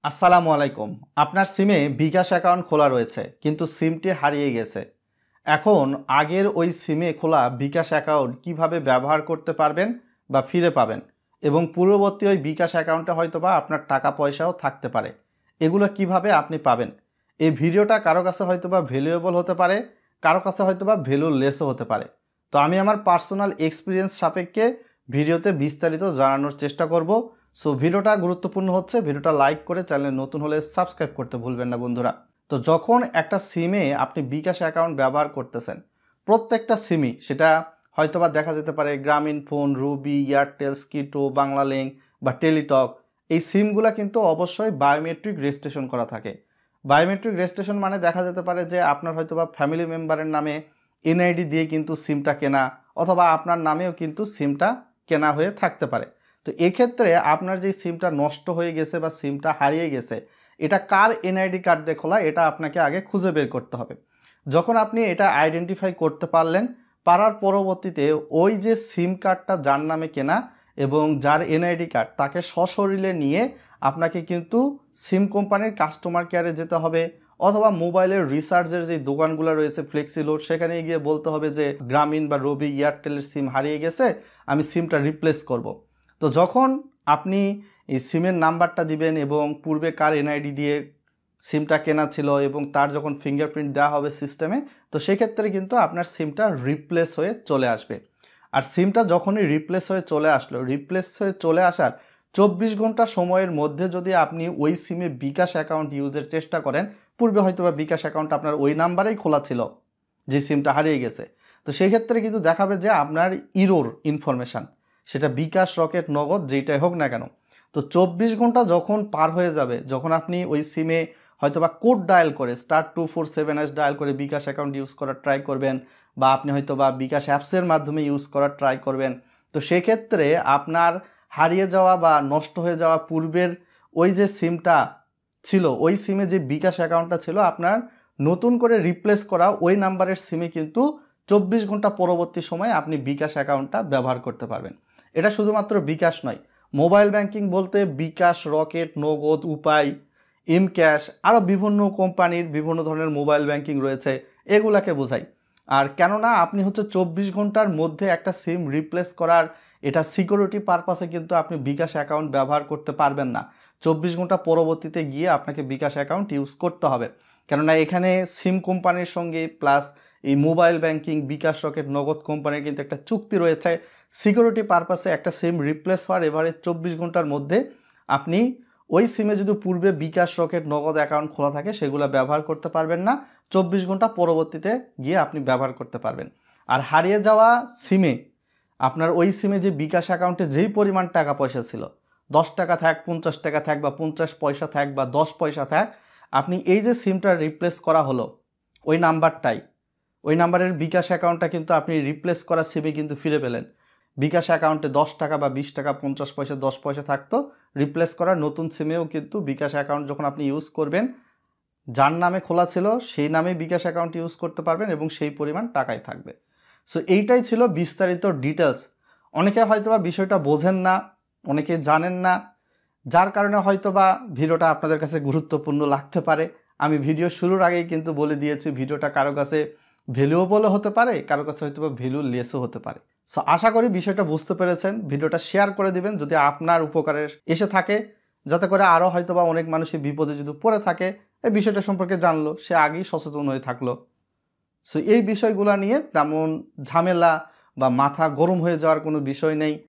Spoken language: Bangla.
আসসালামু আলাইকুম। আপনার সিমে বিকাশ অ্যাকাউন্ট খোলা রয়েছে কিন্তু সিমটি হারিয়ে গেছে। এখন আগের ওই সিমে খোলা বিকাশ অ্যাকাউন্ট কিভাবে ব্যবহার করতে পারবেন বা ফিরে পাবেন এবং পূর্ববর্তী ওই বিকাশ অ্যাকাউন্টে হয়তোবা আপনার টাকা পয়সাও থাকতে পারে, এগুলো কিভাবে আপনি পাবেন। এই ভিডিওটা কারো কাছে হয়তোবা ভ্যালুয়েবল হতে পারে, কারো কাছে হয়তোবা ভ্যালুলেসও হতে পারে। তো আমি আমার পার্সোনাল এক্সপিরিয়েন্স সাপেক্ষে ভিডিওতে বিস্তারিত জানানোর চেষ্টা করব। সো ভিডিওটা গুরুত্বপূর্ণ হচ্ছে, ভিডিওটা লাইক করে চ্যানেলে নতুন হলে সাবস্ক্রাইব করতে ভুলবেন না বন্ধুরা। তো যখন একটা সিমে আপনি বিকাশ অ্যাকাউন্ট ব্যবহার করতেছেন, প্রত্যেকটা সিমই, সেটা হয়তোবা দেখা যেতে পারে গ্রামীণ ফোন, রুবি, এয়ারটেল, স্কিটো, বাংলালিংক বা টেলিটক, এই সিমগুলো কিন্তু অবশ্যই বায়োমেট্রিক রেজিস্ট্রেশন করা থাকে। বায়োমেট্রিক রেজিস্ট্রেশন মানে দেখা যেতে পারে যে আপনার হয়তোবা ফ্যামিলি মেম্বারের নামে এনআইডি দিয়ে কিন্তু সিমটা কেনা, অথবা আপনার নামেও কিন্তু সিমটা কেনা হয়ে থাকতে পারে। তো এক্ষেত্রে আপনার যে সিমটা নষ্ট হয়ে গেছে বা সিমটা হারিয়ে গেছে, এটা কার এনআইডি কার্ড দিয়ে খোলা, এটা আপনাকে আগে খুঁজে বের করতে হবে। যখন আপনি এটা আইডেন্টিফাই করতে পারার পরবর্তীতে ওই যে সিম কার্ডটা যার নামে কেনা এবং যার এনআইডি কার্ড, তাকে সশরীরে নিয়ে আপনাকে কিন্তু সিম কোম্পানির কাস্টমার কেয়ারে যেতে হবে, অথবা মোবাইলের রিচার্জের যে দোকানগুলো রয়েছে ফ্লেক্সিলোড, সেখানে গিয়ে বলতে হবে যে গ্রামীণ বা রবি, এয়ারটেলের সিম হারিয়ে গেছে, আমি সিমটা রিপ্লেস করব। তো যখন আপনি এই সিমের নাম্বারটা দিবেন এবং পূর্বে কার এনআইডি দিয়ে সিমটা কেনা ছিল এবং তার যখন ফিঙ্গারপ্রিন্ট দেওয়া হবে সিস্টেমে, তো সেক্ষেত্রে কিন্তু আপনার সিমটা রিপ্লেস হয়ে চলে আসবে। আর সিমটা যখনই রিপ্লেস হয়ে চলে আসার 24 ঘন্টা সময়ের মধ্যে যদি আপনি ওই সিমে বিকাশ অ্যাকাউন্ট ইউজের চেষ্টা করেন, পূর্বে হয়তো বা বিকাশ অ্যাকাউন্ট আপনার ওই নাম্বারেই খোলা ছিল যে সিমটা হারিয়ে গেছে, তো সেই ক্ষেত্রে কিন্তু দেখাবে যে আপনার ইরোর ইনফরমেশান, সেটা বিকাশ, রকেট, নগদ যেটাই হোক না কেন। তো 24 ঘন্টা যখন পার হয়ে যাবে, যখন আপনি ওই সিমে হয়তোবা কোড ডায়াল করে *247# ডায়াল করে বিকাশ অ্যাকাউন্ট ইউজ করার ট্রাই করবেন, বা আপনি হয়তোবা বিকাশ অ্যাপসের মাধ্যমে ইউজ করার ট্রাই করবেন, তো সেক্ষেত্রে আপনার হারিয়ে যাওয়া বা নষ্ট হয়ে যাওয়া পূর্বের ওই যে সিমটা ছিল, ওই সিমে যে বিকাশ অ্যাকাউন্টটা ছিল, আপনার নতুন করে রিপ্লেস করা ওই নাম্বারের সিমে কিন্তু 24 ঘন্টা পরবর্তী সময়ে আপনি বিকাশ অ্যাকাউন্টটা ব্যবহার করতে পারবেন। এটা শুধুমাত্র বিকাশ নয়, মোবাইল ব্যাংকিং বলতে বিকাশ, রকেট, নগদ, উপায়, ক্যাশ, আরও বিভিন্ন কোম্পানির বিভিন্ন ধরনের মোবাইল ব্যাংকিং রয়েছে, এগুলাকে বোঝায়। আর কেননা আপনি হচ্ছে 24 ঘন্টার মধ্যে একটা সিম রিপ্লেস করার, এটা সিকিউরিটি পারপাসে কিন্তু আপনি বিকাশ অ্যাকাউন্ট ব্যবহার করতে পারবেন না। 24 ঘন্টা পরবর্তীতে গিয়ে আপনাকে বিকাশ অ্যাকাউন্ট ইউজ করতে হবে, কেননা এখানে সিম কোম্পানির সঙ্গে প্লাস এই মোবাইল ব্যাংকিং, বিকাশ, রকেট, নগদ কোম্পানির কিন্তু একটা চুক্তি রয়েছে। সিকিউরিটি পারপাসে একটা সিম রিপ্লেস হওয়ার এভারেজ 24 ঘন্টার মধ্যে আপনি ওই সিমে যদি পূর্বে বিকাশ, রকেট, নগদ অ্যাকাউন্ট খোলা থাকে, সেগুলো ব্যবহার করতে পারবেন না। 24 ঘন্টা পরবর্তীতে গিয়ে আপনি ব্যবহার করতে পারবেন। আর হারিয়ে যাওয়া সিমে আপনার ওই সিমে যে বিকাশ অ্যাকাউন্টে যেই পরিমাণ টাকা পয়সা ছিল, 10 টাকা থাক, 50 টাকা থাক, বা 50 পয়সা থাক, বা 10 পয়সা থাক, আপনি এই যে সিমটা রিপ্লেস করা হলো ওই নাম্বারটাই, ওই নাম্বারের বিকাশ অ্যাকাউন্টটা কিন্তু আপনি রিপ্লেস করা সিমে কিন্তু ফিরে পেলেন। বিকাশ অ্যাকাউন্টে 10 টাকা বা 20 টাকা, 50 পয়সা, 10 পয়সা থাকতো, রিপ্লেস করা নতুন সিমেও কিন্তু বিকাশ অ্যাকাউন্ট যখন আপনি ইউজ করবেন, যার নামে খোলা ছিল সেই নামে বিকাশ অ্যাকাউন্ট ইউজ করতে পারবেন এবং সেই পরিমাণ টাকাই থাকবে। সো এইটাই ছিল বিস্তারিত ডিটেলস। অনেকে হয়তোবা বিষয়টা বোঝেন না, অনেকে জানেন না, যার কারণে হয়তোবা ভিডিওটা আপনাদের কাছে গুরুত্বপূর্ণ লাগতে পারে। আমি ভিডিও শুরুর আগেই কিন্তু বলে দিয়েছি, ভিডিওটা কারো কাছে ভ্যালুয়েবলও হতে পারে, কারো কাছে হয়তোবা ভ্যালুলেসও হতে পারে। সো আশা করি বিষয়টা বুঝতে পেরেছেন। ভিডিওটা শেয়ার করে দিবেন যদি আপনার উপকারে এসে থাকে, যাতে করে আরও হয়তোবা অনেক মানুষই বিপদে যদি পড়ে থাকে, এই বিষয়টা সম্পর্কে জানলো, সে আগেই সচেতন হয়ে থাকলো। সো এই বিষয়গুলো নিয়ে তেমন ঝামেলা বা মাথা গরম হয়ে যাওয়ার কোনো বিষয় নেই।